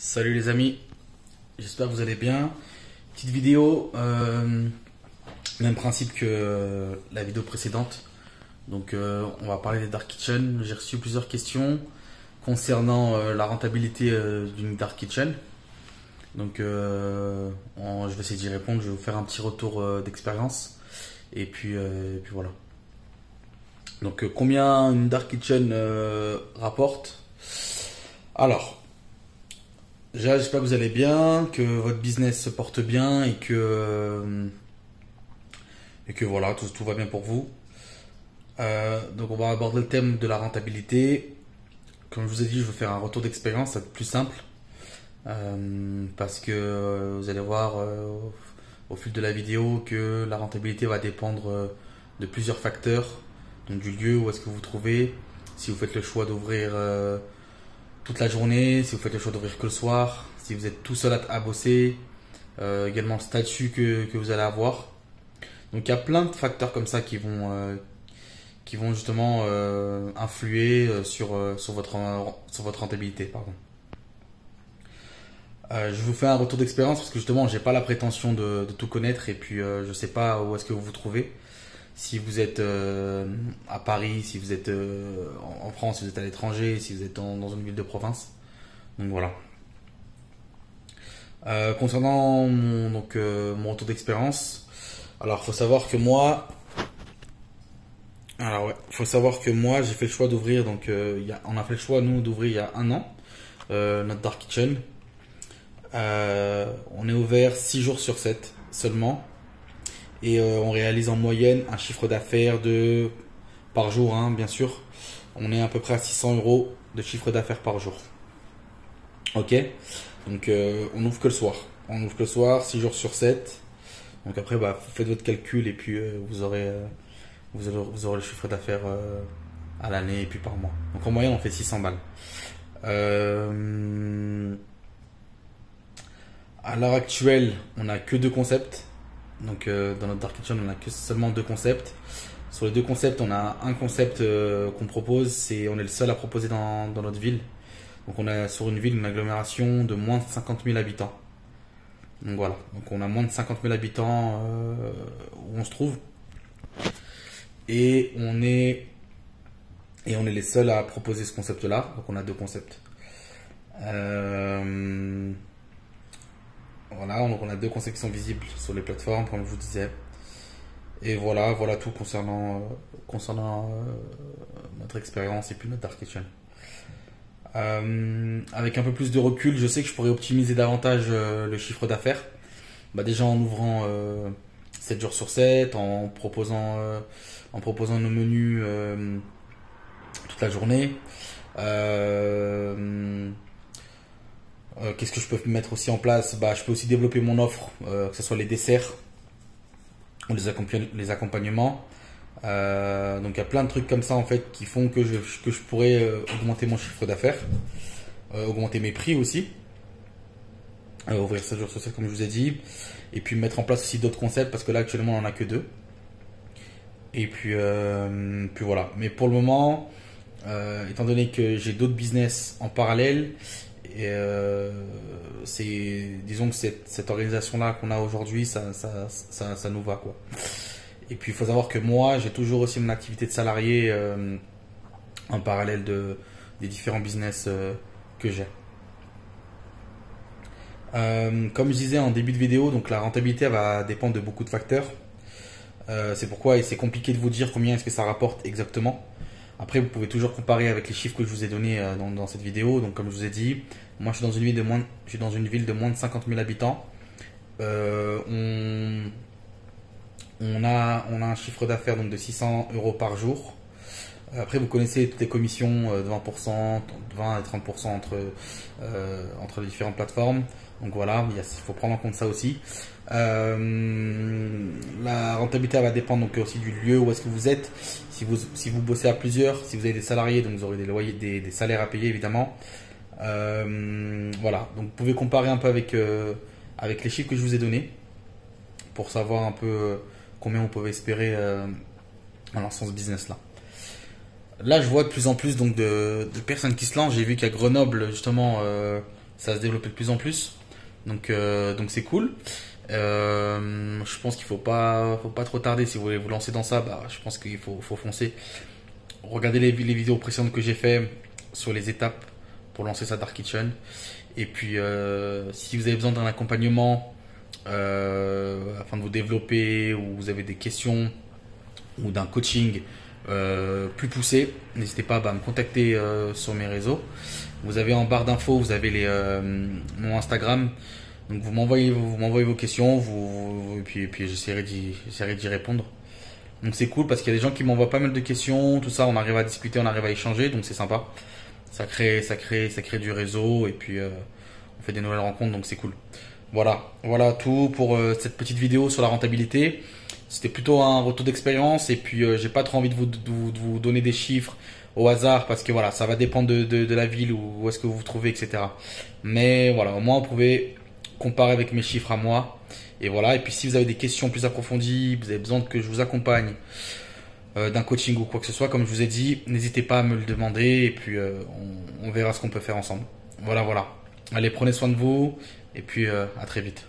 Salut les amis, j'espère que vous allez bien. Petite vidéo, même principe que la vidéo précédente. Donc on va parler des Dark Kitchen. J'ai reçu plusieurs questions concernant la rentabilité d'une Dark Kitchen. Donc je vais essayer d'y répondre, je vais vous faire un petit retour d'expérience. Et puis voilà. Donc combien une Dark Kitchen rapporte? Alors, déjà, j'espère que vous allez bien, que votre business se porte bien et que voilà, tout va bien pour vous. Donc, on va aborder le thème de la rentabilité. Comme je vous ai dit, je vais faire un retour d'expérience, ça va être plus simple. Parce que vous allez voir au fil de la vidéo que la rentabilité va dépendre de plusieurs facteurs. Donc, du lieu où est-ce que vous vous trouvez, si vous faites le choix d'ouvrir toute la journée, si vous faites le choix d'ouvrir que le soir, si vous êtes tout seul à bosser, également le statut que vous allez avoir. Donc il y a plein de facteurs comme ça qui vont justement influer sur votre rentabilité. Pardon. Je vous fais un retour d'expérience parce que justement j'ai pas la prétention de tout connaître et puis je sais pas où est-ce que vous vous trouvez. Si vous êtes à Paris, si vous êtes en France, si vous êtes à l'étranger, si vous êtes dans une ville de province. Donc voilà. Concernant mon retour d'expérience, alors faut savoir que moi, j'ai fait le choix d'ouvrir. Donc on a fait le choix nous d'ouvrir il y a un an notre Dark Kitchen. On est ouvert 6 jours sur 7 seulement. Et on réalise en moyenne un chiffre d'affaires par jour, hein, bien sûr. On est à peu près à 600 € de chiffre d'affaires par jour. Ok. Donc on ouvre que le soir. On ouvre que le soir, 6 jours sur 7. Donc après, faites votre calcul et puis vous aurez le chiffre d'affaires à l'année et puis par mois. Donc en moyenne, on fait 600 balles. À l'heure actuelle, on n'a que 2 concepts. Donc dans notre Dark Kitchen, on a que seulement 2 concepts. Sur les 2 concepts, on a un concept qu'on propose, on est le seul à proposer dans notre ville. Donc on a sur une agglomération de moins de 50 000 habitants. Donc voilà, donc on a moins de 50 000 habitants où on se trouve. Et on est les seuls à proposer ce concept-là. Donc on a 2 concepts. Voilà, donc on a 2 concepts qui sont visibles sur les plateformes, comme je vous disais. Et voilà tout concernant notre expérience et puis notre Dark Kitchen. Avec un peu plus de recul, je sais que je pourrais optimiser davantage le chiffre d'affaires. Déjà en ouvrant 7 jours sur 7, en proposant nos menus toute la journée. Qu'est-ce que je peux mettre aussi en place? Je peux aussi développer mon offre, que ce soit les desserts ou les accompagnements. Donc il y a plein de trucs comme ça en fait qui font que je pourrais augmenter mon chiffre d'affaires, augmenter mes prix aussi, ouvrir 7 jours sur 7 comme je vous ai dit, et puis mettre en place aussi d'autres concepts parce que là actuellement on en a que 2. Et puis voilà. Mais pour le moment, étant donné que j'ai d'autres business en parallèle, et disons que cette organisation là qu'on a aujourd'hui, ça nous va quoi. Et puis il faut savoir que moi j'ai toujours aussi mon activité de salarié en parallèle des différents business que j'ai. Comme je disais en début de vidéo, donc la rentabilité elle va dépendre de beaucoup de facteurs. C'est pourquoi c'est compliqué de vous dire combien est-ce que ça rapporte exactement. Après, vous pouvez toujours comparer avec les chiffres que je vous ai donnés dans cette vidéo. Donc, comme je vous ai dit, moi, je suis dans une ville de moins de 50 000 habitants. On a un chiffre d'affaires donc de 600 € par jour. Après, vous connaissez toutes les commissions de 20%, 20 et 30% entre les différentes plateformes. Donc voilà, il faut prendre en compte ça aussi. La rentabilité va dépendre donc aussi du lieu où est-ce que vous êtes. Si vous bossez à plusieurs, si vous avez des salariés, donc vous aurez des loyers, des salaires à payer évidemment. Voilà, donc vous pouvez comparer un peu avec les chiffres que je vous ai donnés pour savoir un peu combien vous pouvez espérer en lançant ce business là. Là, je vois de plus en plus donc de personnes qui se lancent. J'ai vu qu'à Grenoble, justement, ça va se développer de plus en plus. Donc c'est cool. Je pense qu'il faut pas trop tarder si vous voulez vous lancer dans ça. Bah, je pense qu'il faut foncer. Regardez les vidéos précédentes que j'ai fait sur les étapes pour lancer sa Dark Kitchen. Et puis, si vous avez besoin d'un accompagnement afin de vous développer, ou vous avez des questions ou d'un coaching plus poussé, n'hésitez pas à me contacter sur mes réseaux. Vous avez en barre d'infos, vous avez mon Instagram. Donc vous m'envoyez vos questions, et puis j'essaierai d'y répondre. Donc c'est cool parce qu'il y a des gens qui m'envoient pas mal de questions, tout ça, on arrive à discuter, on arrive à échanger, donc c'est sympa. Ça crée du réseau, et puis on fait des nouvelles rencontres, donc c'est cool. Voilà tout pour cette petite vidéo sur la rentabilité. C'était plutôt un retour d'expérience, et puis j'ai pas trop envie de vous donner des chiffres au hasard, parce que voilà, ça va dépendre de la ville où est-ce que vous vous trouvez, etc. Mais voilà, au moins vous pouvez comparer avec mes chiffres à moi. Et voilà, et puis si vous avez des questions plus approfondies, vous avez besoin que je vous accompagne d'un coaching ou quoi que ce soit, comme je vous ai dit, n'hésitez pas à me le demander, et puis on verra ce qu'on peut faire ensemble. Voilà. Allez, prenez soin de vous, et puis à très vite.